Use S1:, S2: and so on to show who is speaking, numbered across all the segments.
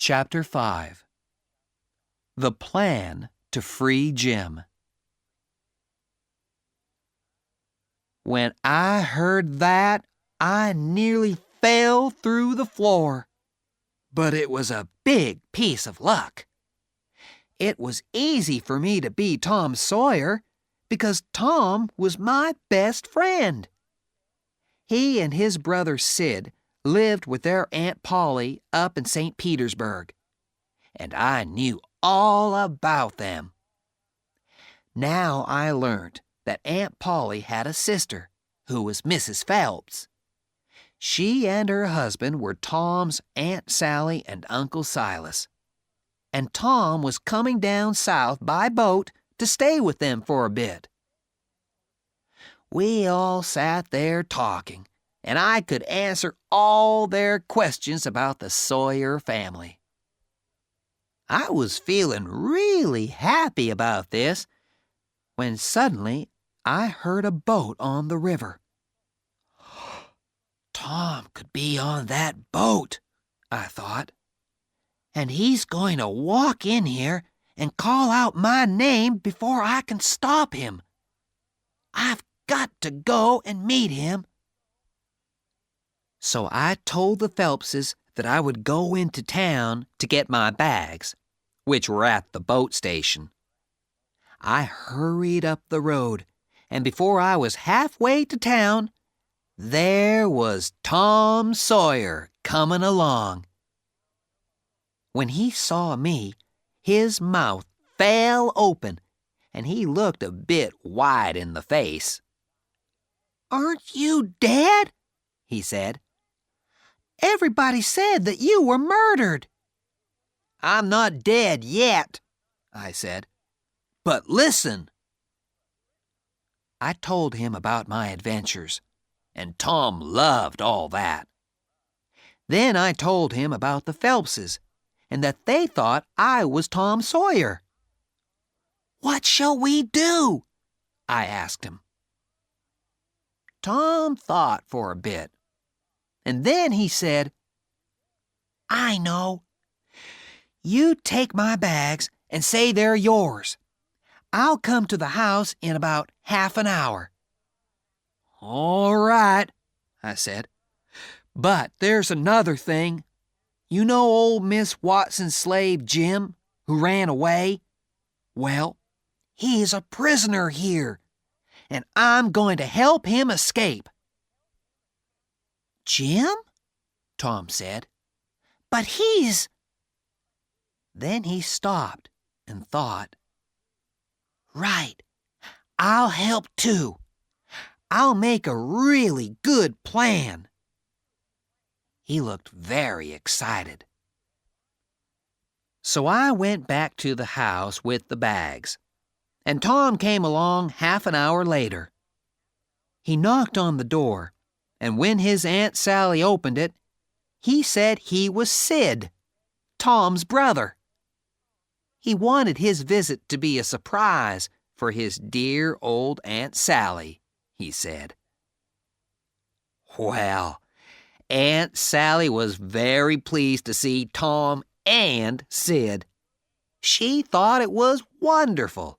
S1: Chapter 5. The Plan to Free Jim. When I heard that, I nearly fell through the floor. But it was a big piece of luck. It was easy for me to be Tom Sawyer because Tom was my best friend. He and his brother Sid lived with their Aunt Polly up in St. Petersburg, and I knew all about them. Now I learned that Aunt Polly had a sister who was Mrs. Phelps. She and her husband were Tom's Aunt Sally and Uncle Silas, and Tom was coming down south by boat to stay with them for a bit. We all sat there talking, and I could answer all their questions about the Sawyer family. I was feeling really happy about this when suddenly I heard a boat on the river. Tom could be on that boat, I thought, and he's going to walk in here and call out my name before I can stop him. I've got to go and meet him. So I told the Phelpses that I would go into town to get my bags, which were at the boat station. I hurried up the road, and before I was halfway to town, there was Tom Sawyer coming along. When he saw me, his mouth fell open, and he looked a bit white in the face. "Aren't you dead?" he said. "Everybody said that you were murdered." "I'm not dead yet," I said. "But listen." I told him about my adventures, and Tom loved all that. Then I told him about the Phelpses, and that they thought I was Tom Sawyer. "What shall we do?" I asked him. Tom thought for a bit, and then he said, "I know. You take my bags and say they're yours. I'll come to the house in about half an hour." "All right," I said. "But there's another thing. You know old Miss Watson's slave Jim, who ran away? Well, he's a prisoner here, and I'm going to help him escape." "Jim?" Tom said. "But he's—" Then he stopped and thought. "Right, I'll help too. I'll make a really good plan." He looked very excited. So I went back to the house with the bags, and Tom came along half an hour later. He knocked on the door, and when his Aunt Sally opened it, he said he was Sid, Tom's brother. He wanted his visit to be a surprise for his dear old Aunt Sally, he said. Well, Aunt Sally was very pleased to see Tom and Sid. She thought it was wonderful.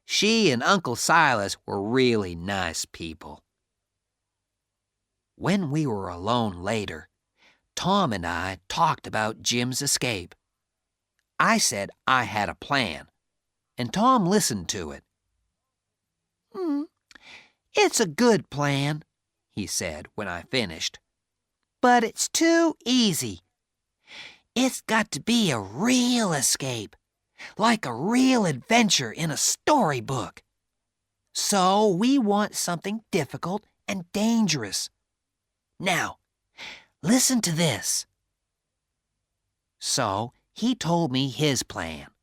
S1: She and Uncle Silas were really nice people. When we were alone later, Tom and I talked about Jim's escape. I said I had a plan, and Tom listened to it. "It's a good plan," he said when I finished. "But it's too easy. It's got to be a real escape, like a real adventure in a storybook. So we want something difficult and dangerous. Now, listen to this." So he told me his plan.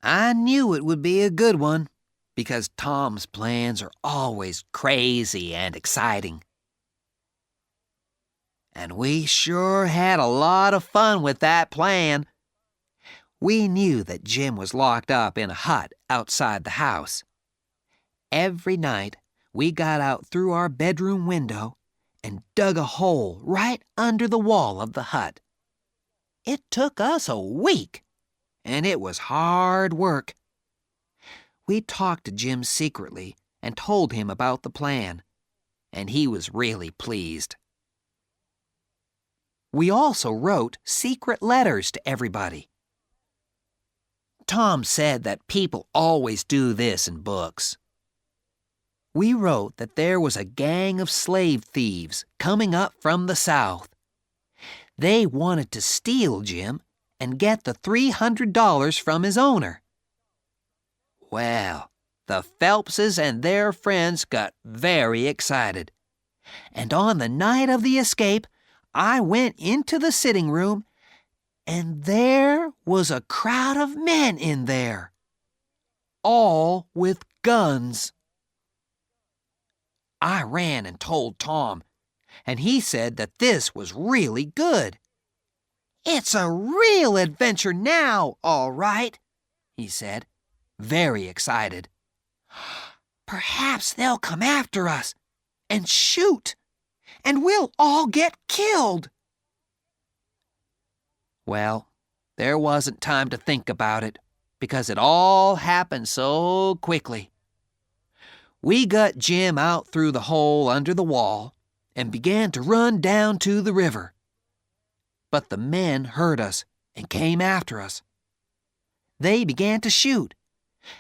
S1: I knew it would be a good one, because Tom's plans are always crazy and exciting. And we sure had a lot of fun with that plan. We knew that Jim was locked up in a hut outside the house. Every night, we got out through our bedroom window and dug a hole right under the wall of the hut. It took us a week, and it was hard work. We talked to Jim secretly and told him about the plan, and he was really pleased. We also wrote secret letters to everybody. Tom said that people always do this in books. We wrote that there was a gang of slave thieves coming up from the South. They wanted to steal Jim and get the $300 from his owner. Well, the Phelpses and their friends got very excited. And on the night of the escape, I went into the sitting room, and there was a crowd of men in there, all with guns. I ran and told Tom, and he said that this was really good. "It's a real adventure now, all right," he said, very excited. "Perhaps they'll come after us and shoot, and we'll all get killed." Well, there wasn't time to think about it, because it all happened so quickly. We got Jim out through the hole under the wall and began to run down to the river. But the men heard us and came after us. They began to shoot,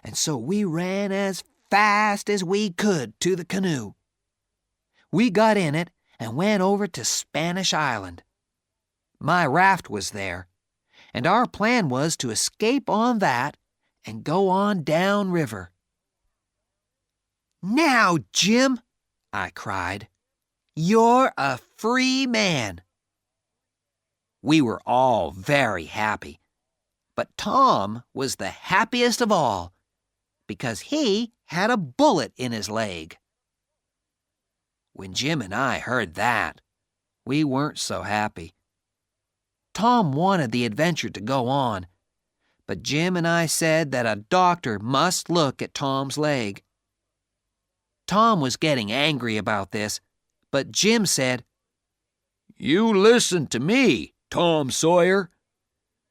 S1: and so we ran as fast as we could to the canoe. We got in it and went over to Spanish Island. My raft was there, and our plan was to escape on that and go on down river. "Now, Jim," I cried, "you're a free man." We were all very happy, but Tom was the happiest of all because he had a bullet in his leg. When Jim and I heard that, we weren't so happy. Tom wanted the adventure to go on, but Jim and I said that a doctor must look at Tom's leg. Tom was getting angry about this, but Jim said, "You listen to me, Tom Sawyer.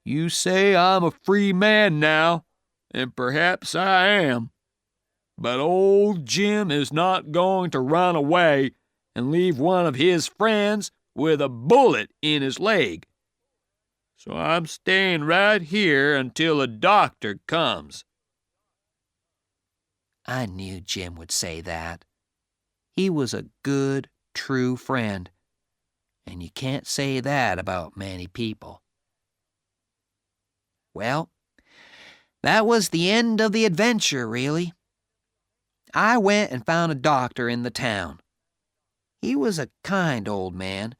S1: You say I'm a free man now, and perhaps I am. But old Jim is not going to run away and leave one of his friends with a bullet in his leg. So I'm staying right here until a doctor comes." I knew Jim would say that. He was a good, true friend, and you can't say that about many people. Well, that was the end of the adventure, really. I went and found a doctor in the town. He was a kind old man,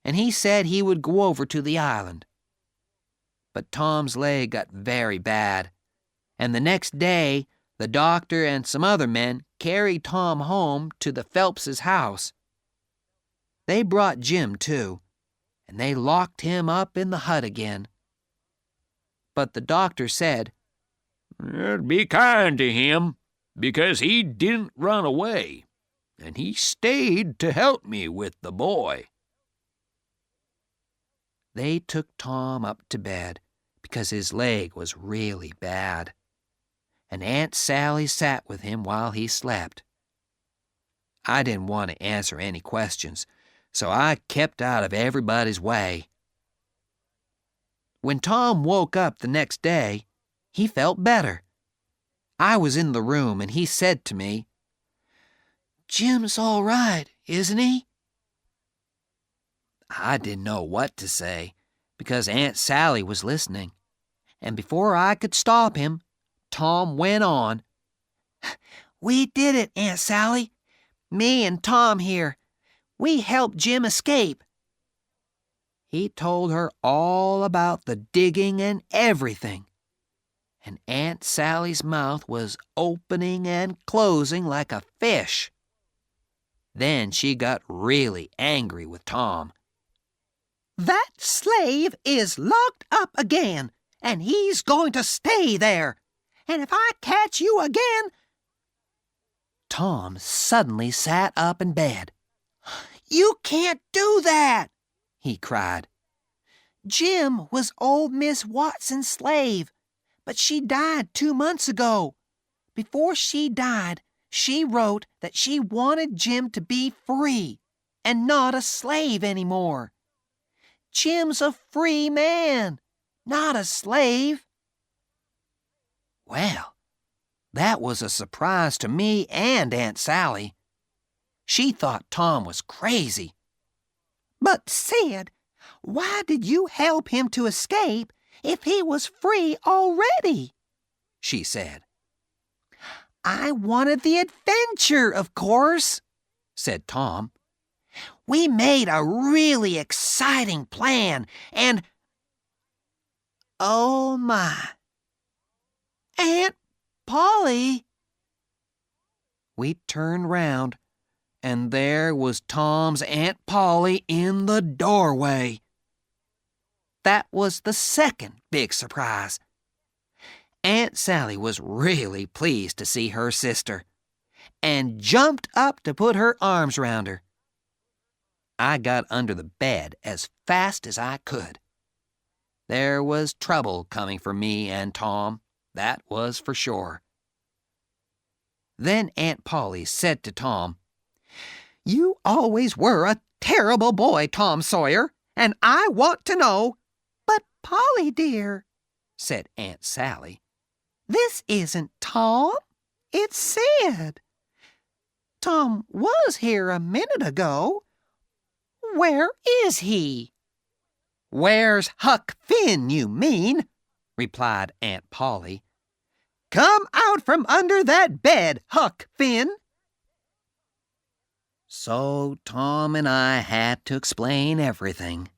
S1: and he said he would go over to the island. But Tom's leg got very bad, and the next day the doctor and some other men carried Tom home to the Phelpses' house. They brought Jim, too, and they locked him up in the hut again. But the doctor said, "Be kind to him, because he didn't run away, and he stayed to help me with the boy." They took Tom up to bed because his leg was really bad, and Aunt Sally sat with him while he slept. I didn't want to answer any questions, so I kept out of everybody's way. When Tom woke up the next day, he felt better. I was in the room, and he said to me, "Jim's all right, isn't he?" I didn't know what to say, because Aunt Sally was listening, and before I could stop him, Tom went on. "We did it, Aunt Sally. Me and Tom here. We helped Jim escape." He told her all about the digging and everything, and Aunt Sally's mouth was opening and closing like a fish. Then she got really angry with Tom. "That slave is locked up again, and he's going to stay there. And if I catch you again—" Tom suddenly sat up in bed. "You can't do that," he cried. Jim was old Miss Watson's slave, but she died 2 months ago. Before she died, she wrote that she wanted Jim to be free and not a slave anymore. Jim's a free man, not a slave." Well, that was a surprise to me and Aunt Sally. She thought Tom was crazy. "But, Sid, why did you help him to escape if he was free already?" she said. "I wanted the adventure, of course," said Tom. "We made a really exciting plan, and oh my, Aunt Polly!" We turned round, and there was Tom's Aunt Polly in the doorway. That was the second big surprise. Aunt Sally was really pleased to see her sister, and jumped up to put her arms round her. I got under the bed as fast as I could. There was trouble coming for me and Tom, that was for sure. Then Aunt Polly said to Tom, "You always were a terrible boy, Tom Sawyer, and I want to know—" "But, Polly dear," said Aunt Sally, "this isn't Tom, it's Sid. Tom was here a minute ago. Where is he?" "Where's Huck Finn, you mean?" replied Aunt Polly. "Come out from under that bed, Huck Finn." So Tom and I had to explain everything.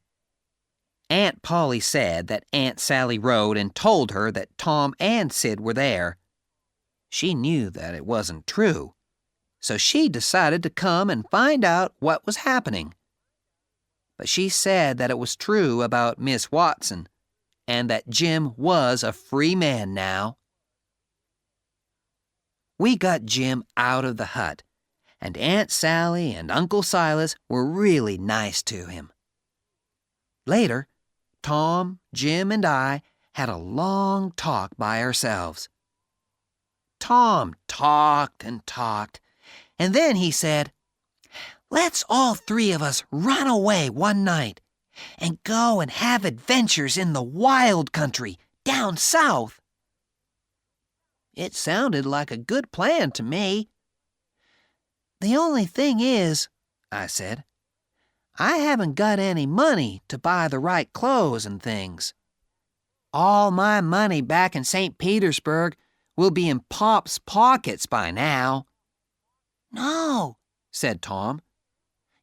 S1: Aunt Polly said that Aunt Sally wrote and told her that Tom and Sid were there. She knew that it wasn't true, so she decided to come and find out what was happening. But she said that it was true about Miss Watson, and that Jim was a free man now. We got Jim out of the hut, and Aunt Sally and Uncle Silas were really nice to him. Later, Tom, Jim, and I had a long talk by ourselves. Tom talked and talked, and then he said, "Let's all 3 of us run away one night and go and have adventures in the wild country down south." It sounded like a good plan to me. "The only thing is," I said, "I haven't got any money to buy the right clothes and things. All my money back in St. Petersburg will be in Pop's pockets by now." "No," said Tom.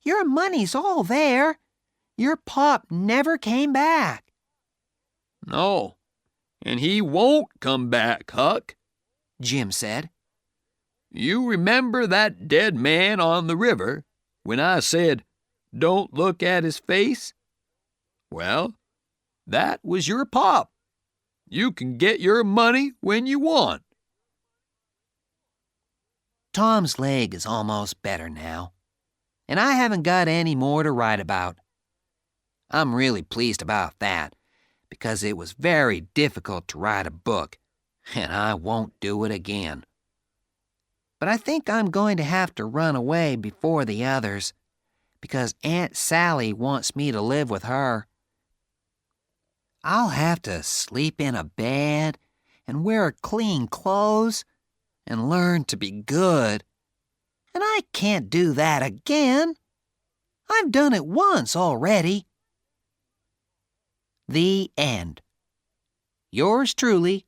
S1: "Your money's all there. Your Pop never came back."
S2: "No, and he won't come back, Huck,"
S1: Jim said.
S2: "You remember that dead man on the river when I said, 'Don't look at his face'? Well, that was your Pop. You can get your money when you want."
S1: Tom's leg is almost better now, and I haven't got any more to write about. I'm really pleased about that, because it was very difficult to write a book, and I won't do it again. But I think I'm going to have to run away before the others, because Aunt Sally wants me to live with her. I'll have to sleep in a bed and wear clean clothes and learn to be good. And I can't do that again. I've done it once already. The end. Yours truly,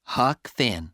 S1: Huck Finn.